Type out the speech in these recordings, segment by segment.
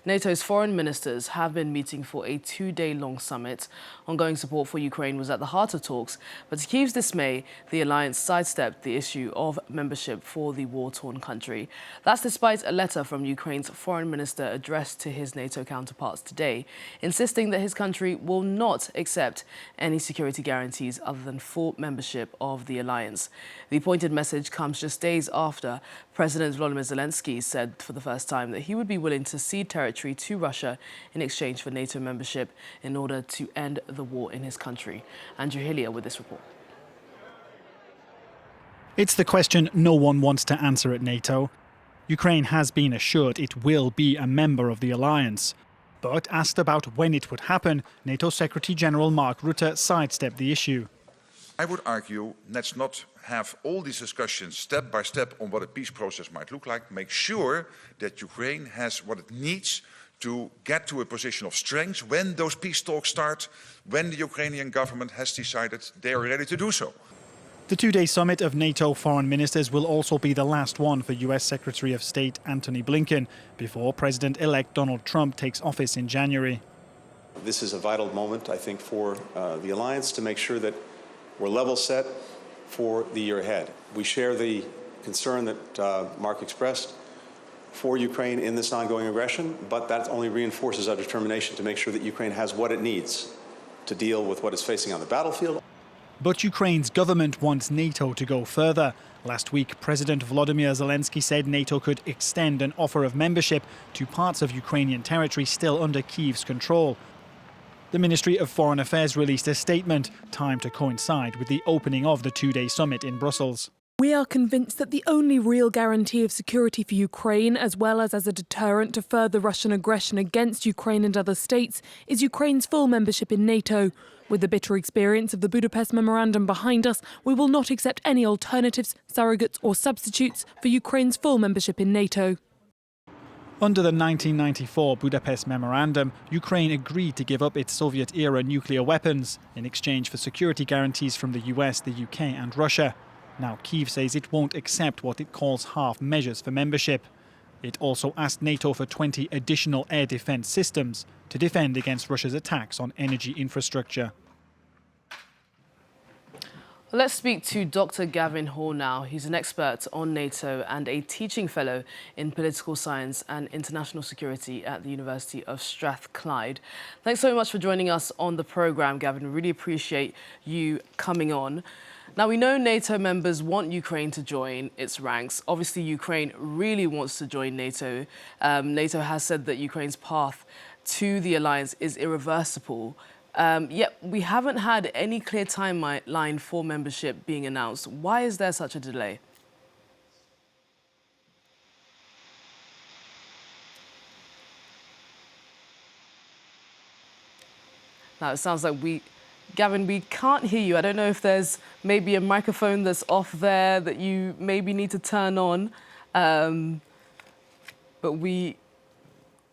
NATO's foreign ministers have been meeting for a two-day-long summit. Ongoing support for Ukraine was at the heart of talks, but to Kyiv's dismay, the alliance sidestepped the issue of membership for the war-torn country. That's despite a letter from Ukraine's foreign minister addressed to his NATO counterparts today, insisting that his country will not accept any security guarantees other than full membership of the alliance. The pointed message comes just days after President Volodymyr Zelensky said for the first time that he would be willing to cede territory to Russia in exchange for NATO membership in order to end the war in his country. Andrew Hillier with this report. It's the question no one wants to answer at NATO. Ukraine has been assured it will be a member of the alliance. But asked about when it would happen, NATO Secretary-General Mark Rutte sidestepped the issue. I would argue, let's not have all these discussions step by step on what a peace process might look like. Make sure that Ukraine has what it needs to get to a position of strength when those peace talks start, when the Ukrainian government has decided they are ready to do so. The two-day summit of NATO foreign ministers will also be the last one for US Secretary of State Antony Blinkin before President-elect Donald Trump takes office in January. This is a vital moment, I think, for the alliance to make sure that we're level set for the year ahead. We share the concern that Mark expressed for Ukraine in this ongoing aggression, but that only reinforces our determination to make sure that Ukraine has what it needs to deal with what it's facing on the battlefield. But Ukraine's government wants NATO to go further. Last week, President Volodymyr Zelensky said NATO could extend an offer of membership to parts of Ukrainian territory still under Kyiv's control. The Ministry of Foreign Affairs released a statement, timed to coincide with the opening of the two-day summit in Brussels. We are convinced that the only real guarantee of security for Ukraine, as well as a deterrent to further Russian aggression against Ukraine and other states, is Ukraine's full membership in NATO. With the bitter experience of the Budapest Memorandum behind us, we will not accept any alternatives, surrogates or substitutes for Ukraine's full membership in NATO. Under the 1994 Budapest Memorandum, Ukraine agreed to give up its Soviet-era nuclear weapons in exchange for security guarantees from the US, the UK and Russia. Now Kyiv says it won't accept what it calls half measures for membership. It also asked NATO for 20 additional air defence systems to defend against Russia's attacks on energy infrastructure. Let's speak to Dr. Gavin Hall now. He's an expert on NATO and a teaching fellow in political science and international security at the University of Strathclyde. Thanks so much for joining us on the programme, Gavin. We really appreciate you coming on. Now, we know NATO members want Ukraine to join its ranks. Obviously, Ukraine really wants to join NATO. NATO has said that Ukraine's path to the alliance is irreversible. Yet we haven't had any clear timeline for membership being announced. Why is there such a delay? Now, it sounds like Gavin, we can't hear you. I don't know if there's maybe a microphone that's off there that you maybe need to turn on. But we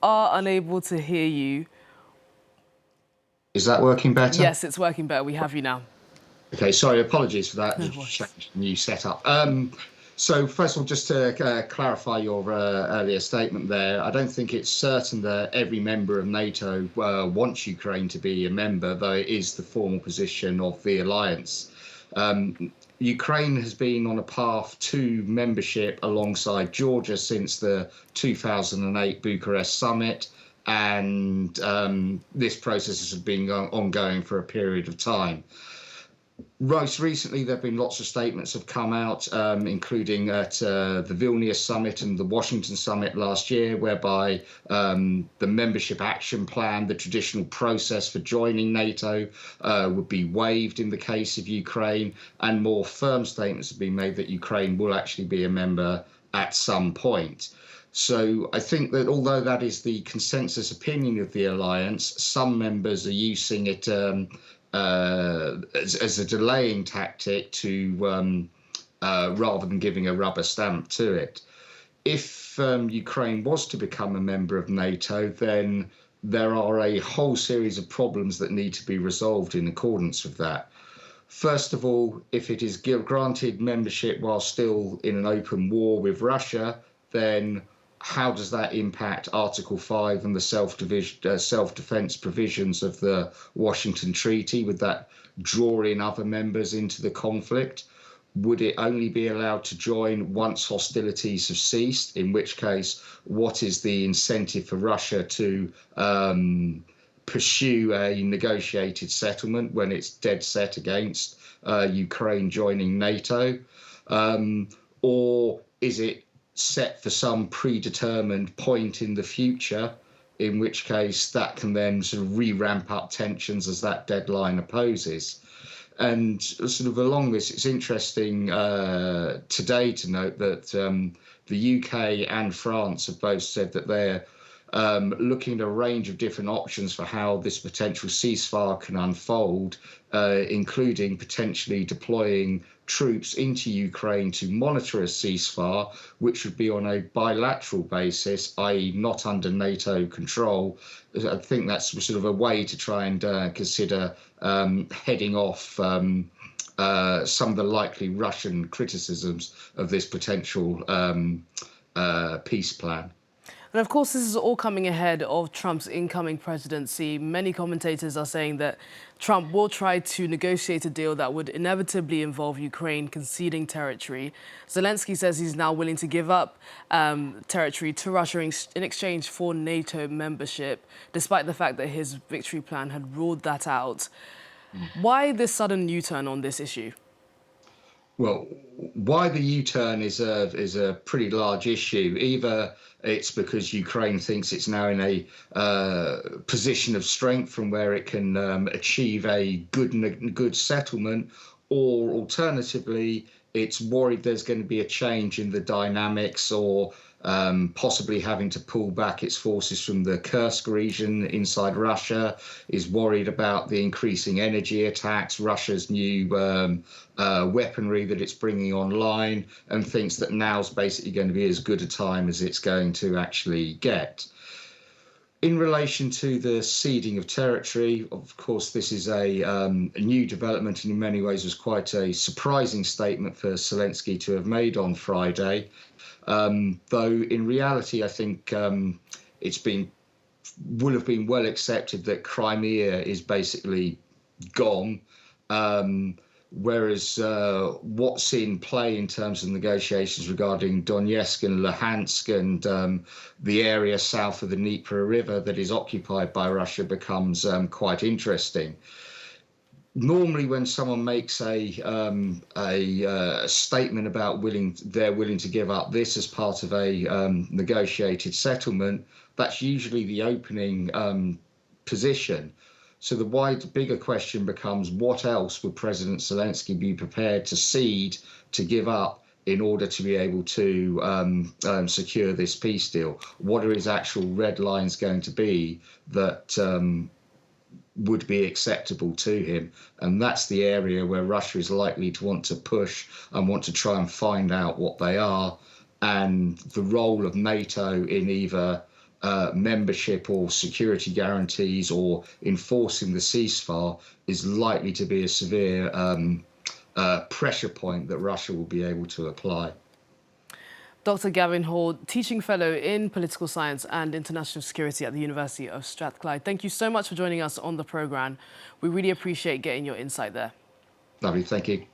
are unable to hear you. Is that working better? Yes, it's working better. We have you now. Okay, sorry, apologies for that. No New setup. So first of all, just to clarify your earlier statement there, I don't think it's certain that every member of NATO wants Ukraine to be a member, though it is the formal position of the alliance. Ukraine has been on a path to membership alongside Georgia since the 2008 Bucharest Summit, and this process has been ongoing for a period of time. Most recently, there have been lots of statements have come out, including at the Vilnius Summit and the Washington Summit last year, whereby the membership action plan, the traditional process for joining NATO, would be waived in the case of Ukraine, and more firm statements have been made that Ukraine will actually be a member at some point. So I think that although that is the consensus opinion of the alliance, some members are using it as a delaying tactic to rather than giving a rubber stamp to it. If Ukraine was to become a member of NATO, then there are a whole series of problems that need to be resolved in accordance with that. First of all, if it is granted membership while still in an open war with Russia, then how does that impact Article 5 and the self-defense provisions of the Washington Treaty? Would that draw in other members into the conflict? Would it only be allowed to join once hostilities have ceased, in which case, what is the incentive for Russia to pursue a negotiated settlement when it's dead set against Ukraine joining NATO? Or is it set for some predetermined point in the future, in which case that can then sort of re-ramp up tensions as that deadline approaches? And sort of along this, it's interesting today to note that the UK and France have both said that they're looking at a range of different options for how this potential ceasefire can unfold, including potentially deploying troops into Ukraine to monitor a ceasefire, which would be on a bilateral basis, i.e. not under NATO control. I think that's sort of a way to try and consider heading off some of the likely Russian criticisms of this potential peace plan. And of course, this is all coming ahead of Trump's incoming presidency. Many commentators are saying that Trump will try to negotiate a deal that would inevitably involve Ukraine conceding territory. Zelensky says he's now willing to give up territory to Russia in exchange for NATO membership, despite the fact that his victory plan had ruled that out. Why this sudden U-turn on this issue? Well, why the U-turn is a pretty large issue. Either it's because Ukraine thinks it's now in a position of strength from where it can achieve a good settlement, or alternatively, it's worried there's going to be a change in the dynamics, or possibly having to pull back its forces from the Kursk region inside Russia, is worried about the increasing energy attacks, Russia's new weaponry that it's bringing online, and thinks that now's basically going to be as good a time as it's going to actually get. In relation to the ceding of territory, of course, this is a new development, and in many ways was quite a surprising statement for Zelensky to have made on Friday. Though in reality, I think will have been well accepted that Crimea is basically gone. Whereas what's in play in terms of negotiations regarding Donetsk and Luhansk and the area south of the Dnieper River that is occupied by Russia becomes quite interesting. Normally, when someone makes a statement about they're willing to give up this as part of a negotiated settlement, that's usually the opening position. So the bigger question becomes, what else would President Zelensky be prepared to cede, to give up, in order to be able to secure this peace deal? What are his actual red lines going to be that would be acceptable to him? And that's the area where Russia is likely to want to push and want to try and find out what they are. And the role of NATO in either membership or security guarantees or enforcing the ceasefire is likely to be a severe pressure point that Russia will be able to apply. Dr. Gavin Hall, teaching fellow in political science and international security at the University of Strathclyde. Thank you so much for joining us on the programme. We really appreciate getting your insight there. Lovely, thank you.